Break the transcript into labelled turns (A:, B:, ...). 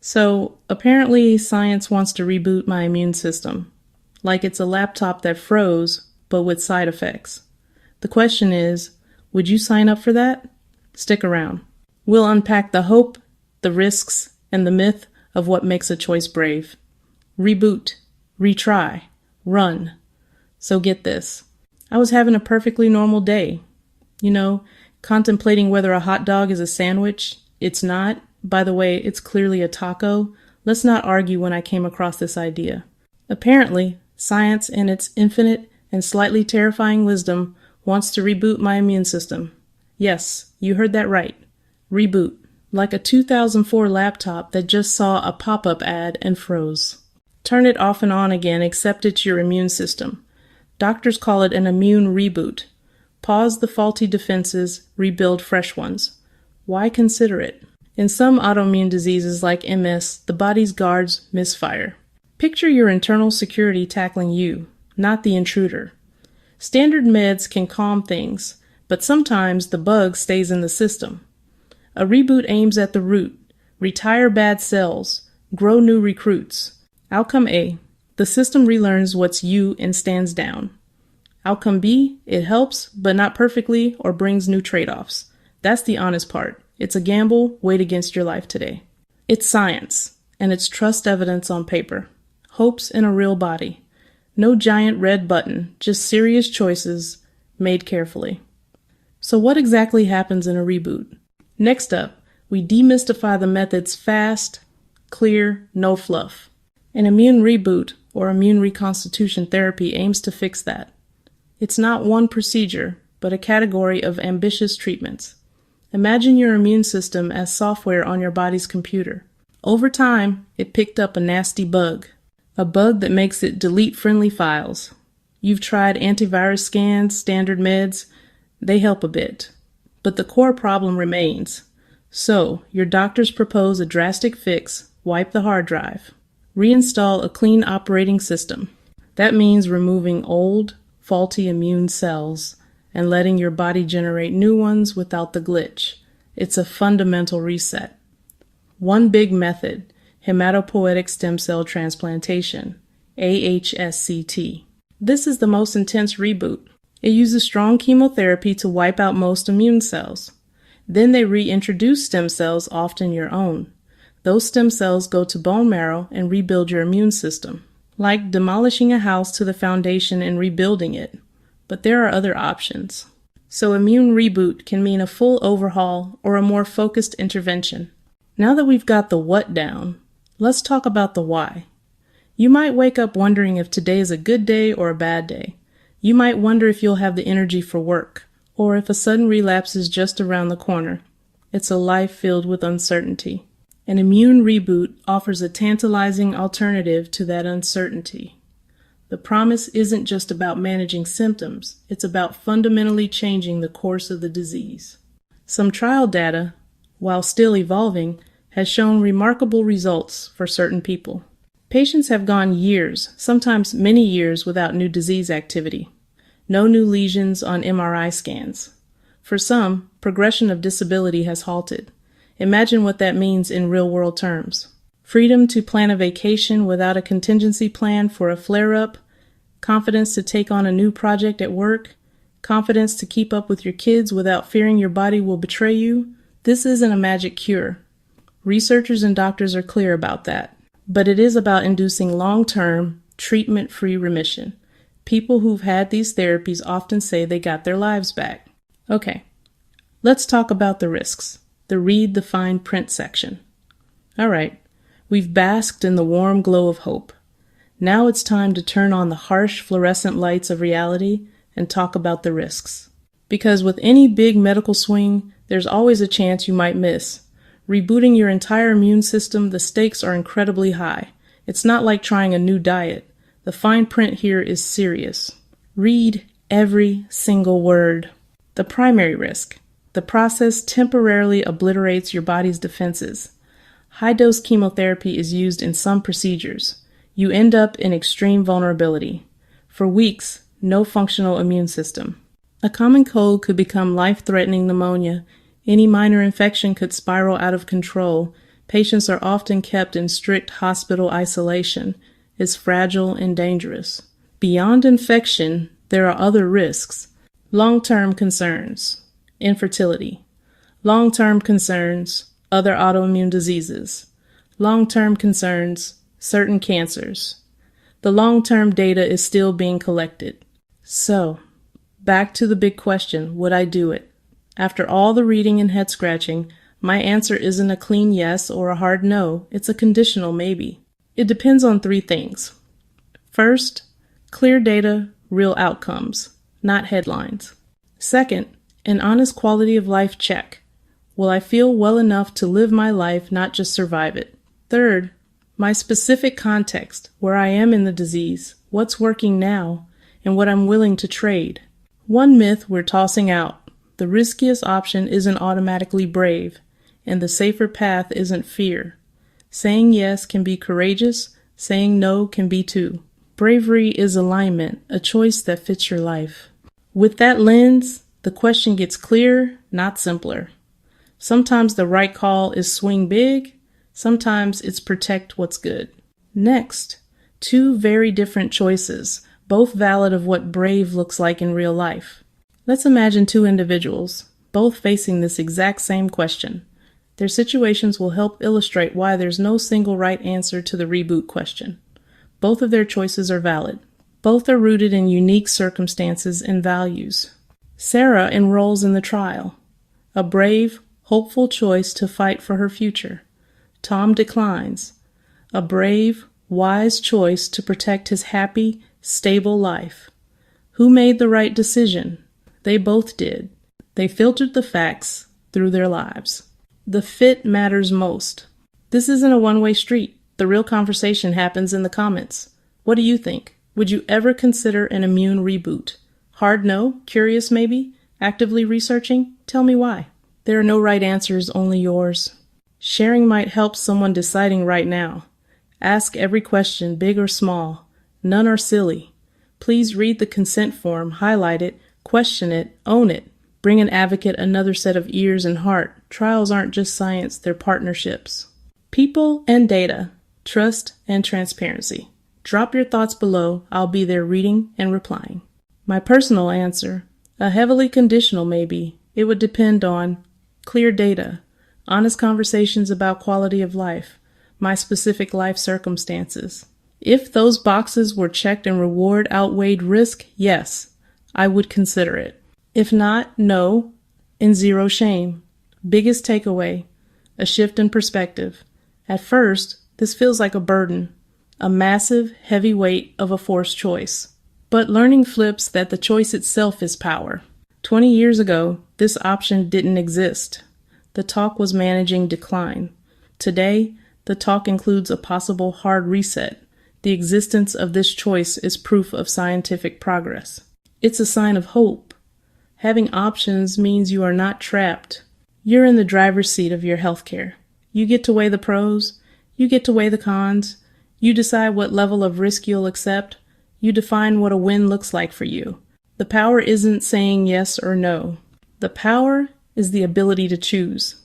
A: So, apparently, science wants to reboot my immune system, like it's a laptop that froze, but with side effects. The question is, would you sign up for that? Stick around. We'll unpack the hope, the risks, and the myth of what makes a choice brave. Reboot, retry, run. So get this. I was having a perfectly normal day. Contemplating whether a hot dog is a sandwich. It's not. By the way, it's clearly a taco. Let's not argue when I came across this idea. Apparently, science in its infinite and slightly terrifying wisdom wants to reboot my immune system. Yes, you heard that right. Reboot. Like a 2004 laptop that just saw a pop-up ad and froze. Turn it off and on again except it's your immune system. Doctors call it an immune reboot. Pause the faulty defenses, rebuild fresh ones. Why consider it? In some autoimmune diseases like MS, the body's guards misfire. Picture your internal security tackling you, not the intruder. Standard meds can calm things, but sometimes the bug stays in the system. A reboot aims at the root, retire bad cells, grow new recruits. Outcome A, the system relearns what's you and stands down. Outcome B, it helps, but not perfectly or brings new trade-offs. That's the honest part. It's a gamble weighed against your life today. It's science, and it's trust evidence on paper. Hopes in a real body. No giant red button, just serious choices made carefully. So what exactly happens in a reboot? Next up, we demystify the method's fast, clear, no fluff. An immune reboot or immune reconstitution therapy aims to fix that. It's not one procedure, but a category of ambitious treatments. Imagine your immune system as software on your body's computer. Over time, it picked up a nasty bug. A bug that makes it delete friendly files. You've tried antivirus scans, standard meds. They help a bit. But the core problem remains. So, your doctors propose a drastic fix, wipe the hard drive. Reinstall a clean operating system. That means removing old, faulty immune cells and letting your body generate new ones without the glitch. It's a fundamental reset. One big method, hematopoietic stem cell transplantation, aHSCT. This is the most intense reboot. It uses strong chemotherapy to wipe out most immune cells. Then they reintroduce stem cells, often your own. Those stem cells go to bone marrow and rebuild your immune system. Like demolishing a house to the foundation and rebuilding it. But there are other options. So immune reboot can mean a full overhaul or a more focused intervention. Now that we've got the what down, let's talk about the why. You might wake up wondering if today is a good day or a bad day. You might wonder if you'll have the energy for work, or if a sudden relapse is just around the corner. It's a life filled with uncertainty. An immune reboot offers a tantalizing alternative to that uncertainty. The promise isn't just about managing symptoms, it's about fundamentally changing the course of the disease. Some trial data, while still evolving, has shown remarkable results for certain people. Patients have gone years, sometimes many years, without new disease activity. No new lesions on MRI scans. For some, progression of disability has halted. Imagine what that means in real-world terms. Freedom to plan a vacation without a contingency plan for a flare-up, confidence to take on a new project at work, confidence to keep up with your kids without fearing your body will betray you. This isn't a magic cure. Researchers and doctors are clear about that. But it is about inducing long-term, treatment-free remission. People who've had these therapies often say they got their lives back. Okay, let's talk about the risks. The read the fine print section. All right, we've basked in the warm glow of hope. Now it's time to turn on the harsh fluorescent lights of reality and talk about the risks. Because with any big medical swing, there's always a chance you might miss. Rebooting your entire immune system, the stakes are incredibly high. It's not like trying a new diet. The fine print here is serious. Read every single word. The primary risk. The process temporarily obliterates your body's defenses. High-dose chemotherapy is used in some procedures. You end up in extreme vulnerability. For weeks, no functional immune system. A common cold could become life-threatening pneumonia. Any minor infection could spiral out of control. Patients are often kept in strict hospital isolation. It's fragile and dangerous. Beyond infection, there are other risks. Long-term concerns, infertility. Long-term concerns, other autoimmune diseases. Long-term concerns, certain cancers. The long-term data is still being collected. So, back to the big question, would I do it? After all the reading and head scratching, my answer isn't a clean yes or a hard no, it's a conditional maybe. It depends on 3 things. First, clear data, real outcomes, not headlines. Second, an honest quality of life check. Will I feel well enough to live my life, not just survive it? Third, my specific context, where I am in the disease, what's working now, and what I'm willing to trade. One myth we're tossing out: the riskiest option isn't automatically brave, and the safer path isn't fear. Saying yes can be courageous, saying no can be too. Bravery is alignment, a choice that fits your life. With that lens, the question gets clearer, not simpler. Sometimes the right call is swing big, sometimes it's protect what's good. Next, 2 very different choices, both valid of what brave looks like in real life. Let's imagine 2 individuals, both facing this exact same question. Their situations will help illustrate why there's no single right answer to the reboot question. Both of their choices are valid. Both are rooted in unique circumstances and values. Sarah enrolls in the trial, a brave, hopeful choice to fight for her future. Tom declines, a brave, wise choice to protect his happy, stable life. Who made the right decision? They both did. They filtered the facts through their lives. The fit matters most. This isn't a one-way street. The real conversation happens in the comments. What do you think? Would you ever consider an immune reboot? Hard no? Curious maybe? Actively researching? Tell me why. There are no right answers, only yours. Sharing might help someone deciding right now. Ask every question, big or small. None are silly. Please read the consent form, highlight it, question it, own it. Bring an advocate another set of ears and heart. Trials aren't just science, they're partnerships. People and data, trust and transparency. Drop your thoughts below. I'll be there reading and replying. My personal answer, a heavily conditional maybe. It would depend on clear data, honest conversations about quality of life, my specific life circumstances. If those boxes were checked and reward outweighed risk, yes, I would consider it. If not, no, and zero shame. Biggest takeaway, a shift in perspective. At first, this feels like a burden, a massive, heavy weight of a forced choice. But learning flips that the choice itself is power. 20 years ago, this option didn't exist. The talk was managing decline. Today, the talk includes a possible hard reset. The existence of this choice is proof of scientific progress. It's a sign of hope. Having options means you are not trapped. You're in the driver's seat of your healthcare. You get to weigh the pros. You get to weigh the cons. You decide what level of risk you'll accept. You define what a win looks like for you. The power isn't saying yes or no. The power is the ability to choose.